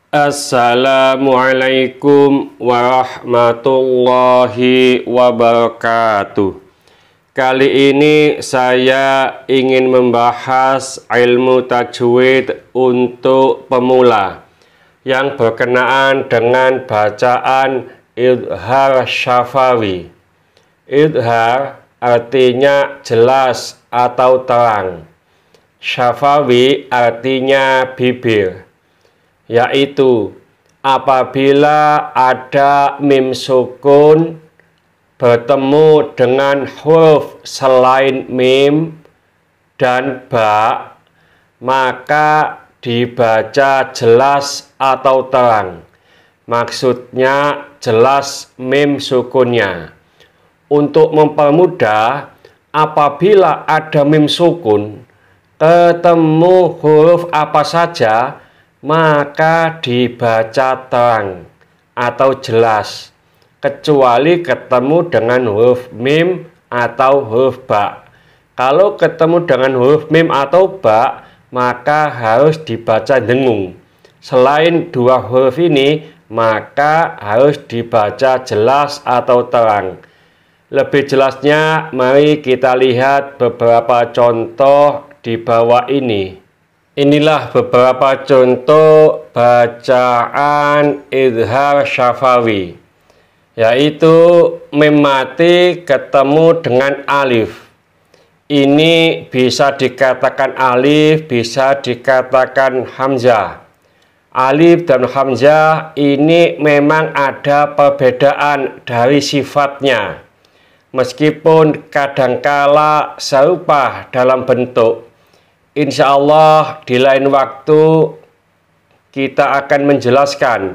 Assalamualaikum warahmatullahi wabarakatuh. Kali ini saya ingin membahas ilmu tajwid untuk pemula yang berkenaan dengan bacaan idhar syafawi. Idhar artinya jelas atau terang. Syafawi artinya bibir, yaitu apabila ada mim sukun bertemu dengan huruf selain mim dan ba, maka dibaca jelas atau terang. Maksudnya jelas mim sukunnya. Untuk mempermudah, apabila ada mim sukun ketemu huruf apa saja, maka dibaca terang atau jelas, kecuali ketemu dengan huruf mim atau huruf ba. Kalau ketemu dengan huruf mim atau ba, maka harus dibaca dengung. Selain dua huruf ini, maka harus dibaca jelas atau terang. Lebih jelasnya, mari kita lihat beberapa contoh di bawah ini. Inilah beberapa contoh bacaan idhar syafawi, yaitu mim mati ketemu dengan alif. Ini bisa dikatakan alif, bisa dikatakan hamzah. Alif dan hamzah ini memang ada perbedaan dari sifatnya, meskipun kadangkala serupa dalam bentuk. Insya Allah di lain waktu kita akan menjelaskan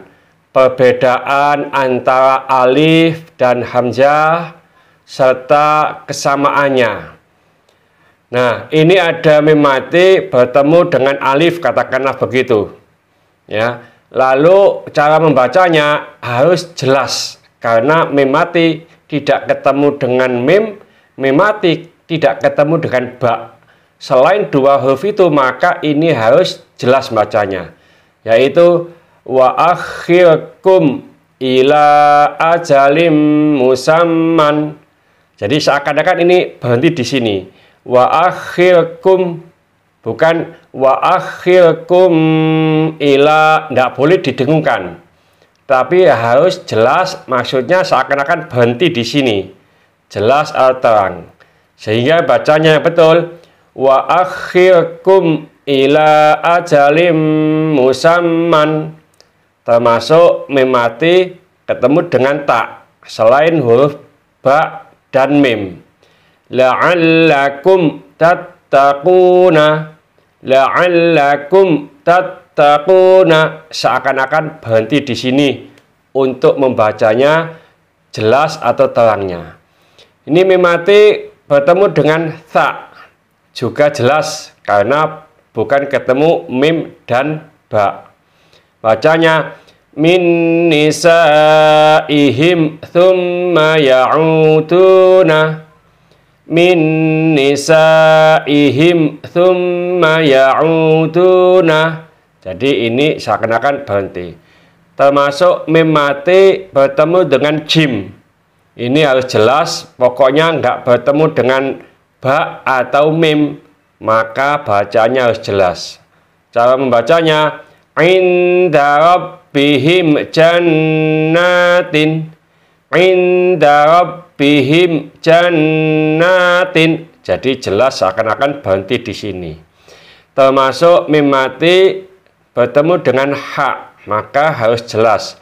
perbedaan antara alif dan hamzah serta kesamaannya. Nah, ini ada mim mati bertemu dengan alif, katakanlah begitu. Ya, lalu cara membacanya harus jelas karena mim mati tidak ketemu dengan mim mati tidak ketemu dengan ba. Selain dua huruf itu, maka ini harus jelas bacanya, yaitu wa akhirkum ila ajalim musamman. Jadi seakan-akan ini berhenti di sini. Wa akhirkum, bukan wa akhirkum ila, tidak boleh didengungkan. Tapi harus jelas, maksudnya seakan-akan berhenti di sini. Jelas atau terang. Sehingga bacanya betul. Wa akhirkum ila ajalim musamman, termasuk mim mati ketemu dengan ta selain huruf ba dan mim. La'allakum tattaquna, la'allakum tattaquna, seakan-akan berhenti di sini untuk membacanya jelas atau terangnya. Ini mim mati bertemu dengan ta, juga jelas karena bukan ketemu mim dan ba. Bacanya min nisaihim thumma ya'uduna, min nisaihim thumma ya'uduna. Jadi ini seakan-akan berhenti. Termasuk mim mati bertemu dengan jim. Ini harus jelas, pokoknya nggak bertemu dengan ba atau mim, maka bacanya harus jelas. Cara membacanya inda rabbihim jannatin, inda rabbihim jannatin. Jadi jelas seakan-akan berhenti di sini. Termasuk mim mati bertemu dengan ha, maka harus jelas.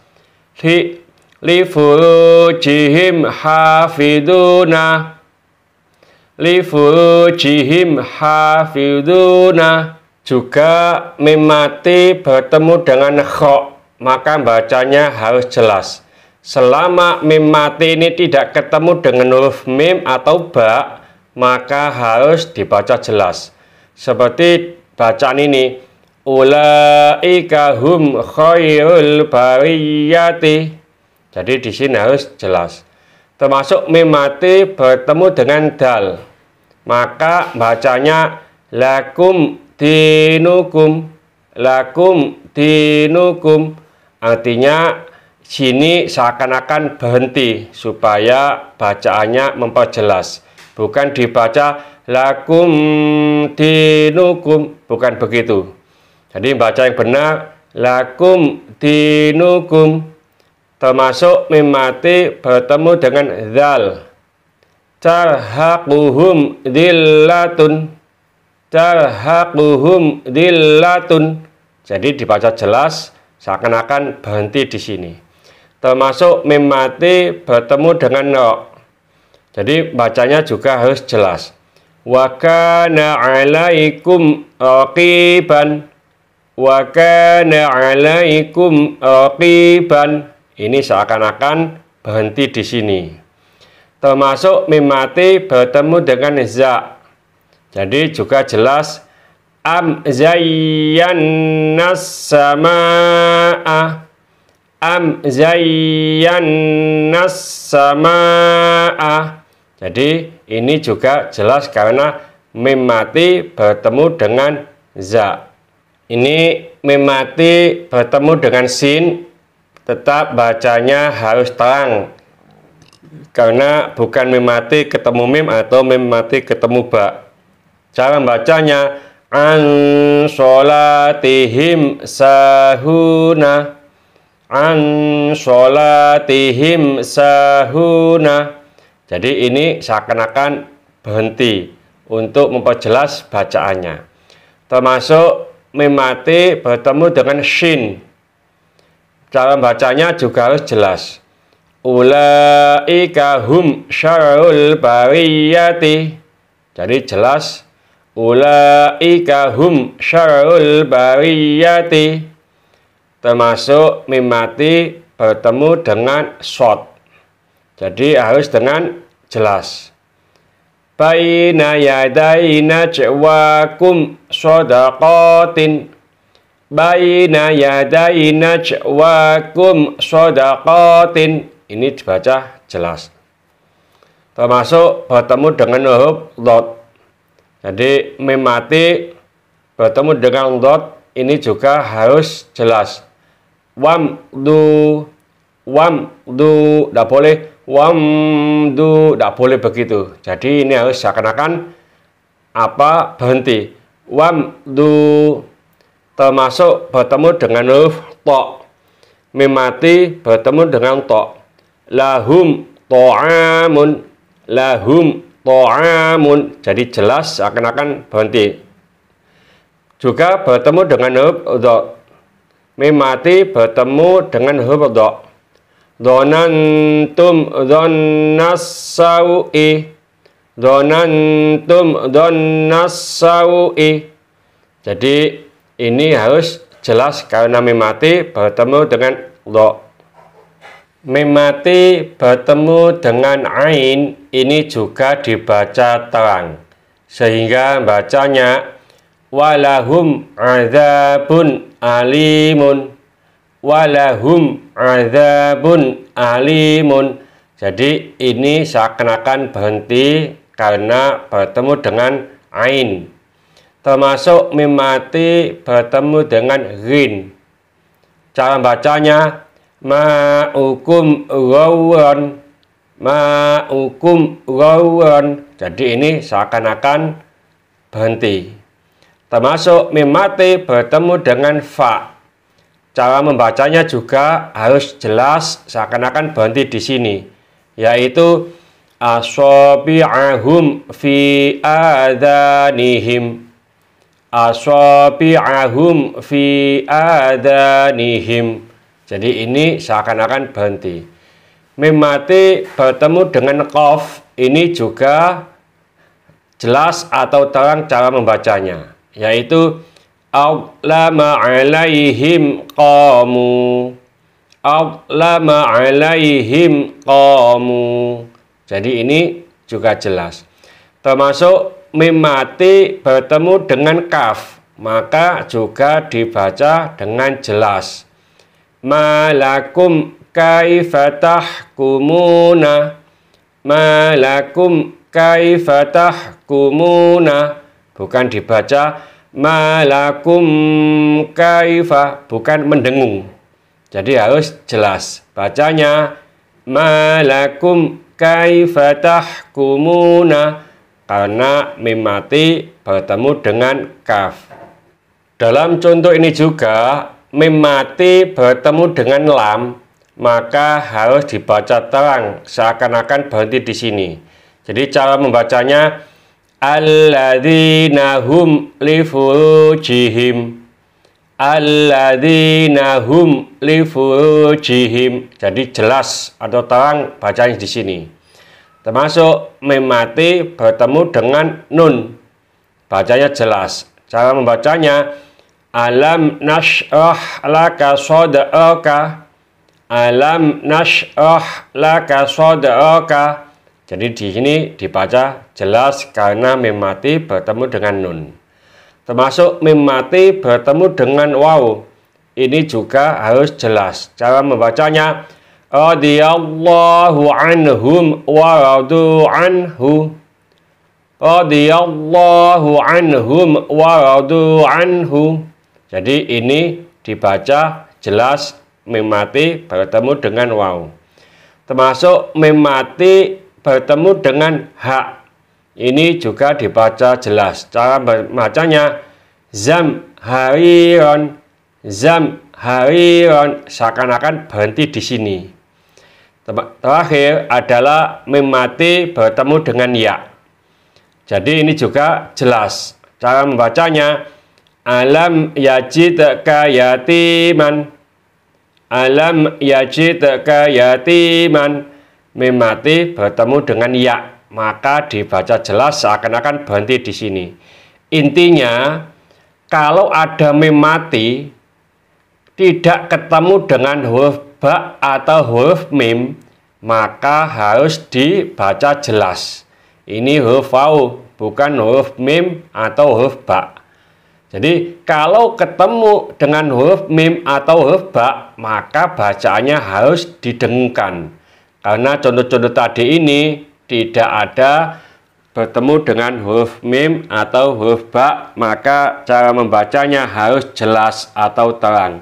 Li furujihim hafiduna, li furujihim hafiduna. Juga mim mati bertemu dengan kha, maka bacanya harus jelas. Selama mim mati ini tidak ketemu dengan huruf mim atau ba, maka harus dibaca jelas. Seperti bacaan ini, ulaika hum khairul bariyati. Jadi di sini harus jelas. Termasuk mim mati bertemu dengan dal, maka bacanya lakum dinukum, lakum dinukum. Artinya sini seakan-akan berhenti supaya bacaannya memperjelas. Bukan dibaca lakum dinukum, bukan begitu. Jadi baca yang benar lakum dinukum, termasuk mim mati bertemu dengan zal. Tarhaquhum dillatun, tarhaquhum dillatun. Jadi dibaca jelas seakan-akan berhenti di sini. Termasuk mim mati bertemu dengan ro. Jadi bacanya juga harus jelas. Wa kana 'alaikum raqiban, wa kana 'alaikum raqiban. Ini seakan-akan berhenti di sini. Termasuk mim mati bertemu dengan za. Jadi juga jelas am zayyannas samaa, am zayyannas samaa. Jadi ini juga jelas karena mim mati bertemu dengan za. Ini mim mati bertemu dengan sin, tetap bacanya harus terang karena bukan mim mati ketemu mim atau mim mati ketemu ba. Cara bacanya an sholatihim sahuna, an sholatihim sahuna. Jadi ini seakan-akan berhenti untuk memperjelas bacaannya. Termasuk mim mati bertemu dengan shin. Cara bacanya juga harus jelas. Ulaika hum syarrul bariyati. Jadi jelas. Ulaika hum syarrul bariyati. Termasuk mim mati bertemu dengan short. Jadi harus dengan jelas. Baina yadayna najwakum shadaqatin, baina yadayna najwakum shadaqatin. Ini dibaca jelas. Termasuk bertemu dengan huruf dot. Jadi mim mati bertemu dengan dot ini juga harus jelas. Wamdu, wamdu, tidak boleh wamdu, tidak boleh begitu. Jadi ini harus seakan-akan apa berhenti. Wamdu, termasuk bertemu dengan huruf to. Mim mati bertemu dengan to. Lahum to'amun, lahum to'amun. Jadi jelas seakan-akan berhenti. Juga bertemu dengan huruf do. Mim mati bertemu dengan huruf do. Donantum donnassaui, donantum donnassaui. Jadi ini harus jelas karena mim mati bertemu dengan do. Mim mati bertemu dengan ain ini juga dibaca terang sehingga bacanya walahum adzabun alimun, walahum adzabun alimun. Jadi ini seakan-akan berhenti karena bertemu dengan ain. Termasuk mim mati bertemu dengan ghin. Cara bacanya ma'ukum ghawran, ma'ukum ghawran. Jadi ini seakan-akan berhenti. Termasuk mim mati bertemu dengan fa. Cara membacanya juga harus jelas seakan-akan berhenti di sini, yaitu asabi'ahum fi adanihim, asabi'ahum fi adanihim. Jadi ini seakan-akan berhenti. Mim mati bertemu dengan qaf, ini juga jelas atau terang cara membacanya, yaitu a'lama 'alaihim qamu, a'lama 'alaihim qamu. Jadi ini juga jelas. Termasuk mim mati bertemu dengan kaf, maka juga dibaca dengan jelas. Malakum kaifa tahkumuna, malakum kaifa tahkumuna. Bukan dibaca malakum kaifa, bukan mendengung. Jadi harus jelas. Bacanya malakum kaifa tahkumuna, karena mim mati bertemu dengan kaf. Dalam contoh ini juga mim mati bertemu dengan lam, maka harus dibaca terang seakan-akan berhenti di sini. Jadi cara membacanya alladzina hum li furujihim, alladzina hum li furujihim. Jadi jelas atau terang bacanya di sini. Termasuk mim mati bertemu dengan nun, bacanya jelas. Cara membacanya alam nashrah laka sadraka, alam nashrah laka sadraka. Jadi di sini dibaca jelas karena mim mati bertemu dengan nun. Termasuk mim mati bertemu dengan waw. Ini juga harus jelas. Cara membacanya radhiyallahu anhum wa radu anhu. Radhiyallahu anhum wa radu anhu. Jadi ini dibaca jelas mim mati bertemu dengan waw. Termasuk mim mati bertemu dengan hak. Ini juga dibaca jelas. Cara bacanya zam hariron, zam hariron, seakan-akan berhenti di sini. Terakhir adalah mim mati bertemu dengan ya. Jadi ini juga jelas. Cara membacanya alam yajidka yatiman, alam yajidka yatiman. Mim mati bertemu dengan ya, maka dibaca jelas seakan-akan berhenti di sini. Intinya, kalau ada mim mati tidak ketemu dengan huruf ba atau huruf mim, maka harus dibaca jelas. Ini huruf waw, bukan huruf mim atau huruf ba. Jadi kalau ketemu dengan huruf mim atau huruf ba, maka bacaannya harus didengungkan. Karena contoh-contoh tadi ini tidak ada bertemu dengan huruf mim atau huruf ba, maka cara membacanya harus jelas atau terang.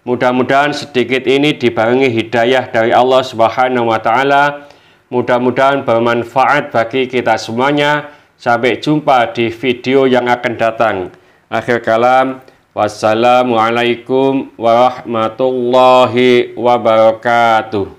Mudah-mudahan sedikit ini dibarengi hidayah dari Allah Subhanahu wa Ta'ala. Mudah-mudahan bermanfaat bagi kita semuanya. Sampai jumpa di video yang akan datang. Akhir kalam, wassalamualaikum warahmatullahi wabarakatuh.